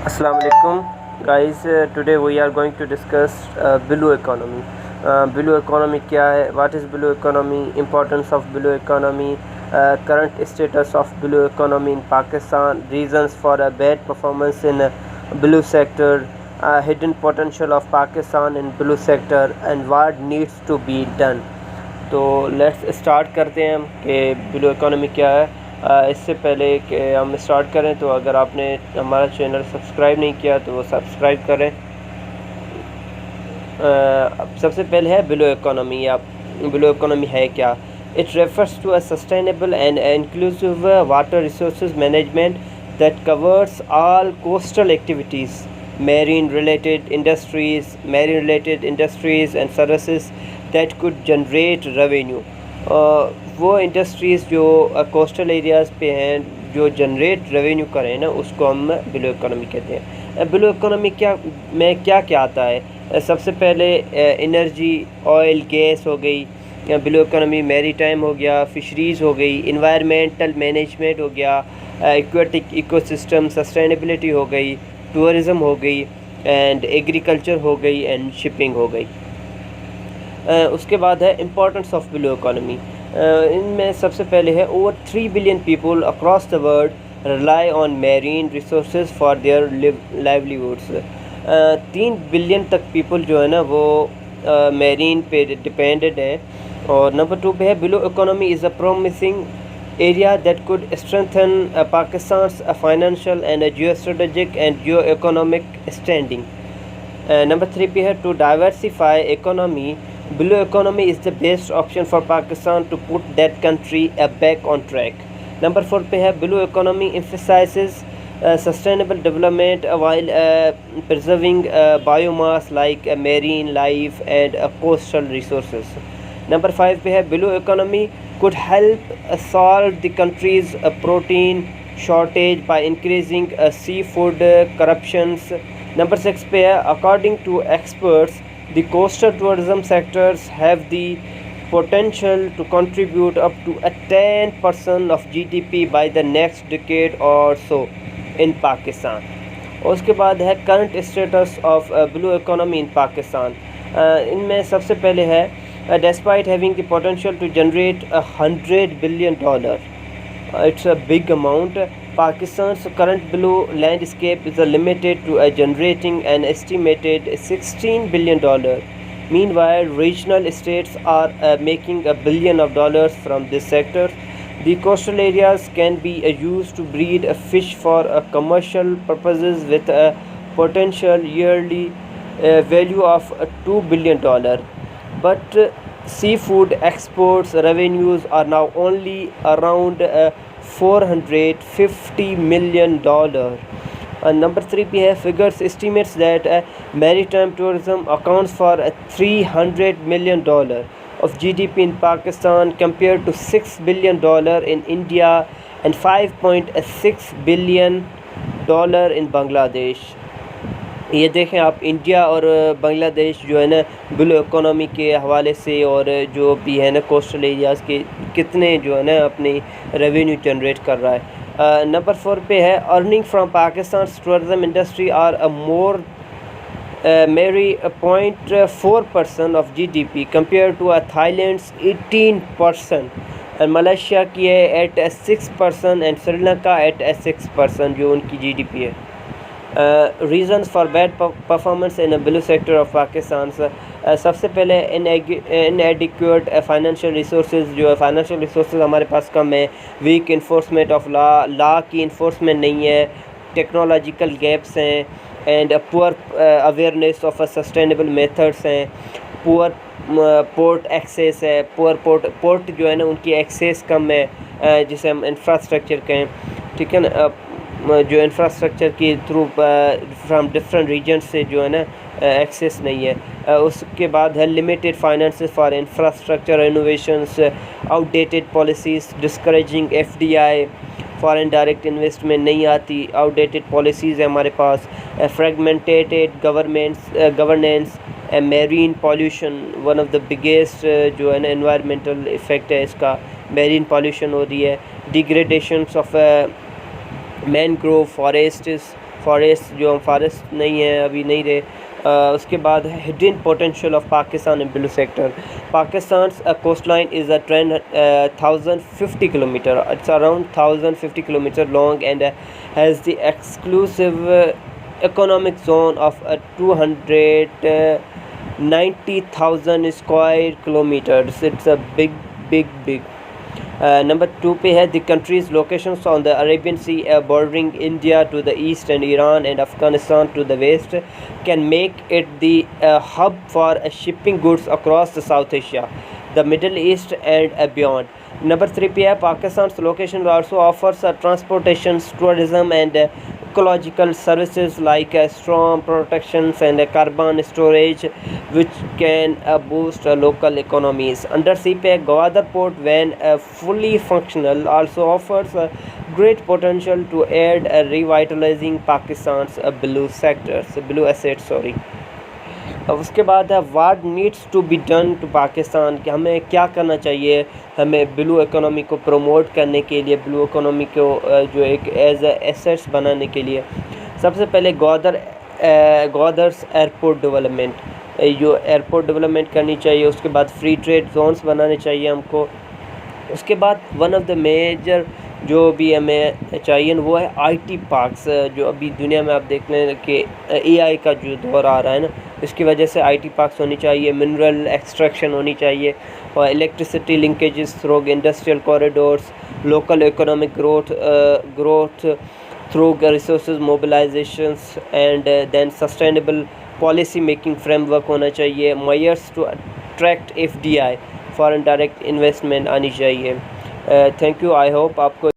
Assalamu alaikum, guys. Today we are going to discuss blue economy. Blue economy क्या है? What is blue economy? Importance of blue economy. Current status of blue economy in Pakistan. Reasons for a bad performance in blue sector. Hidden potential of Pakistan in blue sector and what needs to be done. तो let's start करते हैं हम कि blue economy क्या है। इससे पहले कि हम स्टार्ट करें तो अगर आपने हमारा चैनल सब्सक्राइब नहीं किया तो वो सब्सक्राइब करें। सबसे पहले है ब्लू इकोनॉमी या ब्लू इकोनॉमी है क्या। It refers to a sustainable and inclusive water resource management that covers all coastal activities, marine related industries and services that could generate revenue. वो इंडस्ट्रीज़ जो कोस्टल एरियाज़ पे हैं जो generate revenue करें ना, उसको हम ब्लू इकोनॉमी कहते हैं। ब्लू इकोनॉमी क्या क्या आता है? सबसे पहले एनर्जी, ऑयल, गैस हो गई। ब्लू इकोनॉमी मैरी टाइम हो गया, फिशरीज़ हो गई, इन्वायरमेंटल मैनेजमेंट हो गया, एक्वेटिक इकोसिस्टम सस्टेनेबिलिटी हो गई, टूरिज़म हो गई एंड एग्रीकल्चर हो गई एंड शिपिंग हो गई। उसके बाद है इम्पोर्टेंस ऑफ ब्लू इकोनॉमी। इनमें सबसे पहले है over 3 billion people across the world rely on marine resources for their livelihoods. 3 billion तक पीपल जो है ना वो मैरीन पे डिपेंडेड है। और नंबर 2 पे है blue economy is a promising area that could strengthen Pakistan's financial and geostrategic and geo-economic standing. Number 3 पे है to diversify economy. Blue economy is the best option for Pakistan to put that country back on track. Number 4 पे है blue economy emphasizes sustainable development while preserving biomass like marine life and coastal resources. Number 5 पे है blue economy could help solve the country's protein shortage by increasing seafood corruptions. Number 6 पे है according to experts the coastal tourism sectors have the potential to contribute up to 10% of GDP by the next decade or so in Pakistan. उसके बाद है current status of blue economy in Pakistan. इनमें सबसे पहले है despite having the potential to generate $100 billion. It's a big amount. Pakistan's current blue landscape is limited to generating an estimated $16 billion. Meanwhile, regional states are making $1 billion from this sector. The coastal areas can be used to breed fish for commercial purposes with a potential yearly value of $2 billion. But seafood exports revenues are now only around $450 million. Number 3 पे है figures estimates that maritime tourism accounts for $300 million of GDP in Pakistan compared to $6 billion in India and $5.6 billion in Bangladesh. ये देखें आप, India और बांग्लादेश जो है ना blue economy के हवाले से और जो भी है ना कोस्टल एरियाज़ के कितने जो है ना अपनी रेवेन्यू जनरेट कर रहा है। नंबर 4 पे है earning from Pakistan tourism industry are a more mere 0.4% of GDP compare to Thailand's 18% and Malaysia की है एट 6% एंड श्रीलंका एट 6% जो उनकी GDP है। Reasons for bad performance in blue sector of Pakistan. सबसे पहले इनएडिक्वेट फाइनेंशियल रिसोर्सेज, जो है फाइनेंशियल रिसोर्सेज हमारे पास कम है। वीक इन्फोर्समेंट ऑफ लॉ की इन्फोर्समेंट नहीं है। टेक्नोलॉजिकल गैप्स हैं and poor awareness of sustainable methods हैं। पुअर पोर्ट एक्सेस है। पुअर पोर्ट जो है ना उनकी एक्सेस कम है, जिसे हम इंफ्रास्ट्रक्चर कहें, ठीक है ना। जो इंफ्रास्ट्रक्चर के थ्रू फ्राम डिफरेंट रीजन से जो है ना एक्सेस नहीं है। उसके बाद है limited finances for infrastructure innovations, outdated policies discouraging FDI, foreign direct investment नहीं आती, आउटडेटेड पॉलिसीज़ है हमारे पास। Fragmented governance, marine pollution, one of the biggest जो है ना एनवायरमेंटल इफ़ेक्ट है इसका, मेरीन पॉल्यूशन हो रही है। डिग्रेडेशंस ऑफ मैनग्रोव फॉरेस्ट्स, फॉरेस्ट जो हम फॉरेस्ट नहीं है अभी नहीं रहे। उसके बाद hidden potential of Pakistan in blue sector. Pakistan coast line is a 1050 kilometre, it's around 1050 kilometre long and has the exclusive economic zone of 290,000 square kilometers. It's a big. Number 2 पे है the country's locations on the Arabian Sea bordering India to the east and Iran and Afghanistan to the west can make it the hub for shipping goods across the South Asia, the Middle East and beyond. Number 3 पे है Pakistan's location also offers transportation, tourism and ecological services like storm protections and carbon storage, which can boost local economies. Under sea पे Gwadar port, when fully functional, also offers great potential to aid revitalizing Pakistan's blue assets. अब उसके बाद है what needs to be done to Pakistan, कि हमें क्या करना चाहिए हमें ब्लू इकोनॉमी को प्रमोट करने के लिए, ब्लू इकोनॉमी को जो एक एज एसेट्स बनाने के लिए। सबसे पहले ग्वादर्स एयरपोर्ट डेवलपमेंट, जो एयरपोर्ट डेवलपमेंट करनी चाहिए। उसके बाद फ्री ट्रेड जोन्स बनाने चाहिए हमको। उसके बाद वन ऑफ द मेजर जो भी हमें चाहिए वो है आईटी पार्क्स, जो अभी दुनिया में आप देख लें कि एआई का जो दौर आ रहा है ना, इसकी वजह से आईटी पार्क्स होनी चाहिए, मिनरल एक्सट्रैक्शन होनी चाहिए और electricity linkages through industrial corridors, local economic growth through resource mobilisations and then sustainable policy making framework होना चाहिए। Measures to attract FDI foreign direct investment आनी चाहिए। Thank you. आई होप आपको